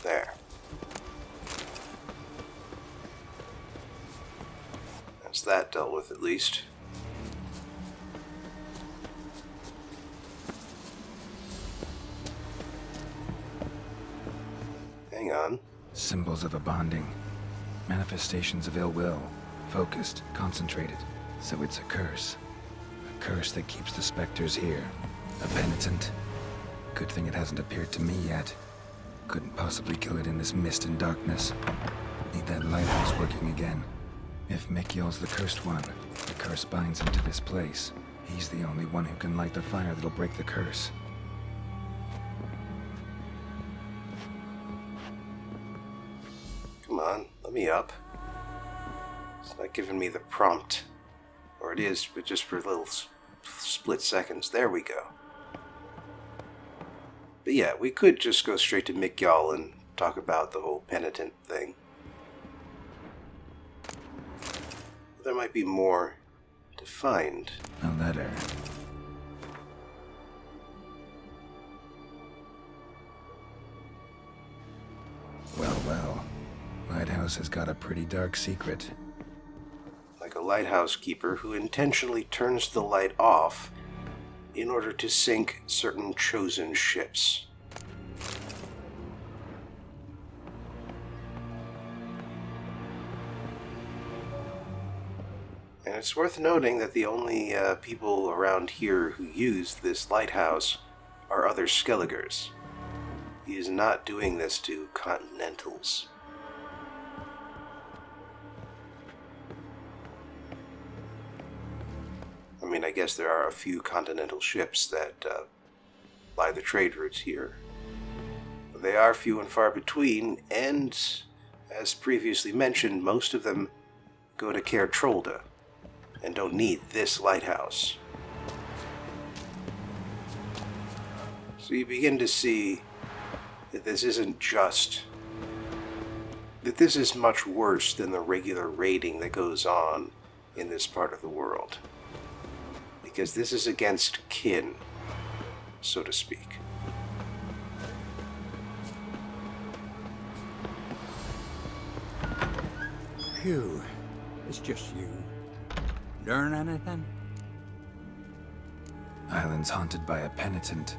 There. That's that dealt with, at least. Hang on. Symbols of a bonding. Manifestations of ill will. Focused, concentrated. So it's a curse. A curse that keeps the specters here. A penitent. Good thing it hasn't appeared to me yet. Couldn't possibly kill it in this mist and darkness. Need that lighthouse working again. If Mikyol's the cursed one, the curse binds him to this place. He's the only one who can light the fire that'll break the curse. Come on, let me up. It's not giving me the prompt. Or it is, but just for little split seconds. There we go. But yeah, we could just go straight to Mikyol and talk about the whole penitent thing. There might be more to find. A letter. Well. Lighthouse has got a pretty dark secret. Like a lighthouse keeper who intentionally turns the light off in order to sink certain chosen ships. And it's worth noting that the only people around here who use this lighthouse are other Skelligers. He is not doing this to Continentals. I mean, I guess there are a few Continental ships that ply the trade routes here. But they are few and far between, and, as previously mentioned, most of them go to Caer Trolda and don't need this lighthouse. So you begin to see that this isn't just... that this is much worse than the regular raiding that goes on in this part of the world. Because this is against kin, so to speak. Phew, it's just you. Learn anything? Island's haunted by a penitent.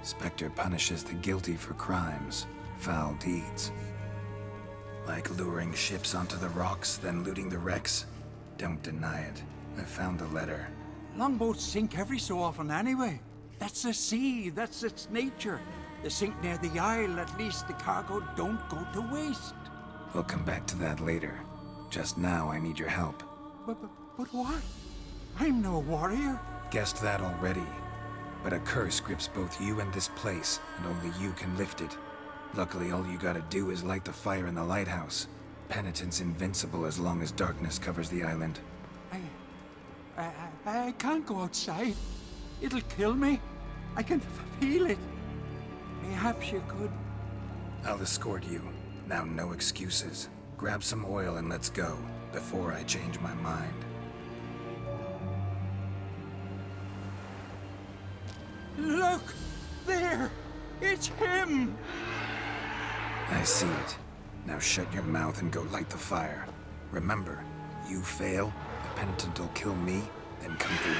Spectre punishes the guilty for crimes, foul deeds. Like luring ships onto the rocks, then looting the wrecks. Don't deny it. I found the letter. Longboats sink every so often anyway. That's the sea, that's its nature. They sink near the isle, at least the cargo don't go to waste. We'll come back to that later. Just now, I need your help. But what? I'm no warrior. Guessed that already. But a curse grips both you and this place, and only you can lift it. Luckily, all you gotta do is light the fire in the lighthouse. Penitent's invincible as long as darkness covers the island. I can't go outside. It'll kill me. I can feel it. Perhaps you could. I'll escort you. Now, no excuses. Grab some oil and let's go, before I change my mind. Look! There! It's him! I see it. Now shut your mouth and go light the fire. Remember, you fail, the penitent will kill me, then come for you.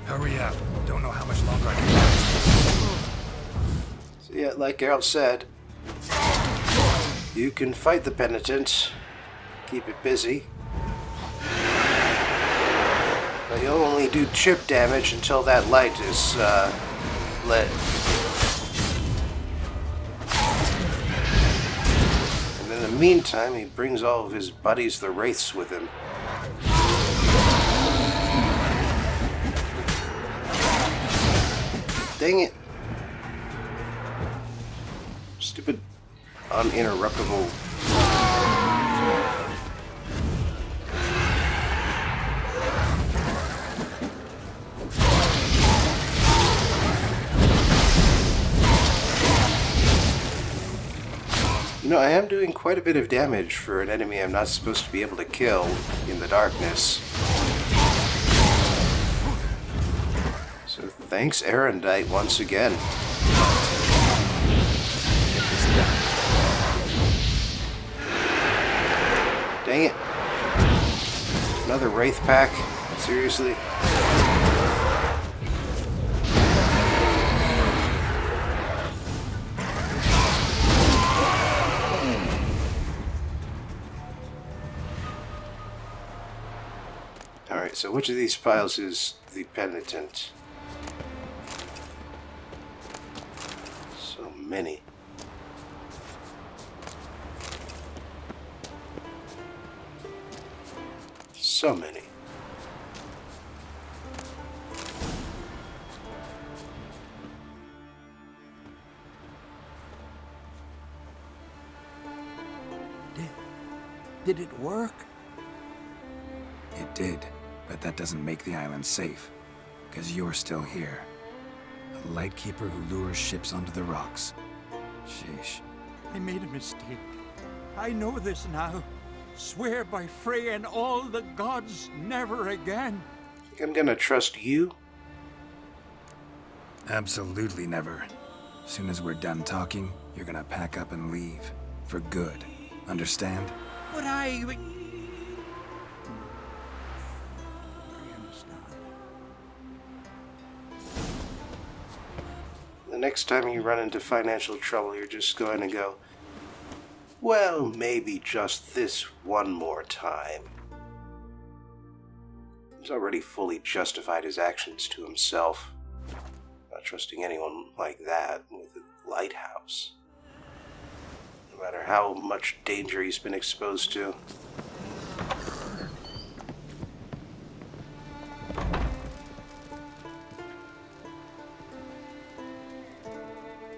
Hurry up. Don't know how much longer I can last. So yeah, like Geralt said, you can fight the penitent, keep it busy, but you'll only do chip damage until that light is lit. And in the meantime, he brings all of his buddies, the Wraiths, with him. Dang it. Stupid, uninterruptible. You know, I am doing quite a bit of damage for an enemy I'm not supposed to be able to kill in the darkness. So thanks, Erendite, once again. Dang it. Another Wraith pack? Seriously? Alright, so which of these piles is the penitent? So many. So many. Did it work? It did, but that doesn't make the island safe. Because you're still here. A lightkeeper who lures ships onto the rocks. Sheesh. I made a mistake. I know this now. Swear by Frey and all the gods, never again. Think I'm gonna trust you? Absolutely never. Soon as we're done talking, you're gonna pack up and leave. For good. Understand? But I understand. The next time you run into financial trouble, you're just going to go, well, maybe just this one more time. He's already fully justified his actions to himself. Not trusting anyone like that with a lighthouse. No matter how much danger he's been exposed to.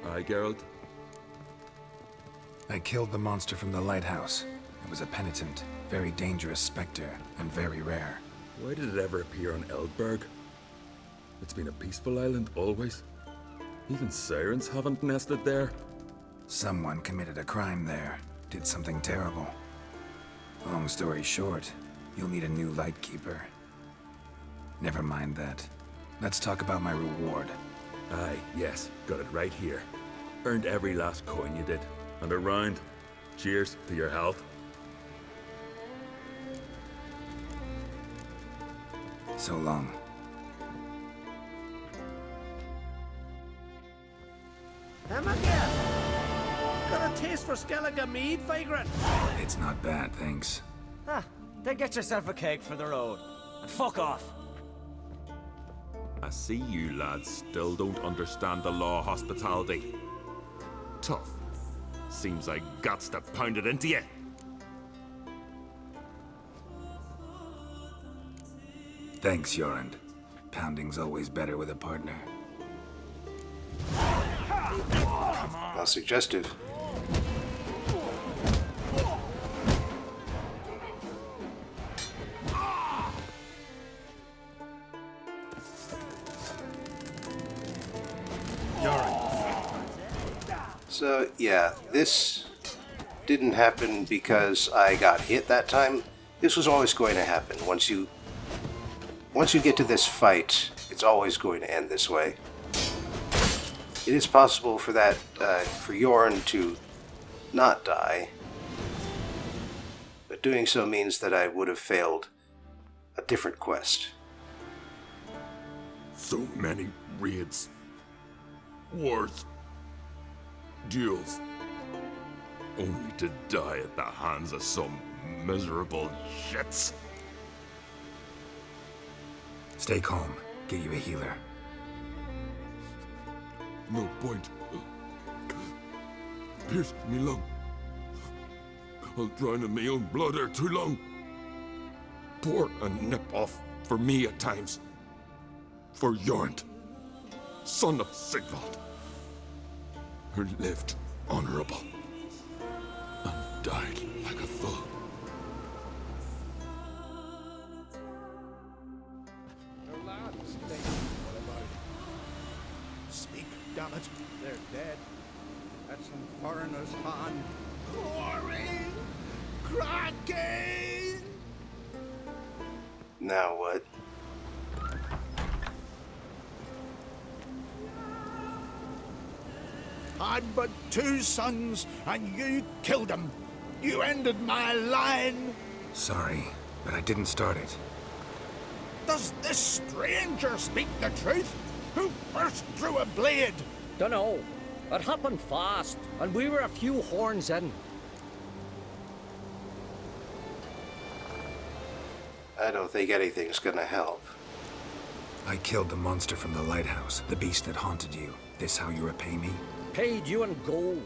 Aye, Geralt? I killed the monster from the lighthouse. It was a penitent, very dangerous specter, and very rare. Why did it ever appear on Eldberg? It's been a peaceful island always. Even sirens haven't nested there. Someone committed a crime there. Did something terrible. Long story short, you'll need a new lightkeeper. Never mind that. Let's talk about my reward. Aye, yes, got it right here. Earned every last coin you did. And a round. Cheers to your health. So long. Him again? Got a taste for Skellige mead, vagrant? It's not bad, thanks. Ah, then get yourself a cake for the road. And fuck off. I see you lads still don't understand the law of hospitality. Tough. Seems like guts to pound it into you. Thanks, Jorund. Pounding's always better with a partner. How suggestive. So, yeah, this didn't happen because I got hit that time. This was always going to happen. Once you get to this fight, it's always going to end this way. It is possible for that, for Jorn to not die, but doing so means that I would have failed a different quest. So many raids. Wars. Duels. Only to die at the hands of some miserable shits. Stay calm. Get you a healer. No point. Pierce me lung. I'll drown in my own blood ere too long. Pour a nip off for me at times. For Jornd, son of Sigvald, who lived honorable and died like a fool. Speak, damn it. They're dead. At some foreigner's hand. Glory! Kraken! Now what? I'd but 2 sons, and you killed them. You ended my line. Sorry, but I didn't start it. Does this stranger speak the truth? Who first drew a blade? Dunno. It happened fast, and we were a few horns in. I don't think anything's gonna help. I killed the monster from the lighthouse, the beast that haunted you. This how you repay me? Paid you in gold.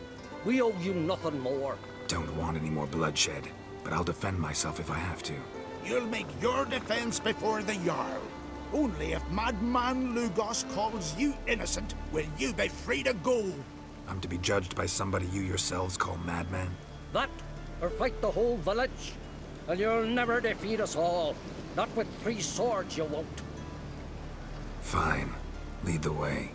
We owe you nothing more. Don't want any more bloodshed, but I'll defend myself if I have to. you'll make your defense before the Jarl. Only if Madman Lugos calls you innocent will you be free to go. I'm to be judged by somebody you yourselves call madman? That, or fight the whole village. And you'll never defeat us all. Not with 3 swords, you won't. Fine. Lead the way.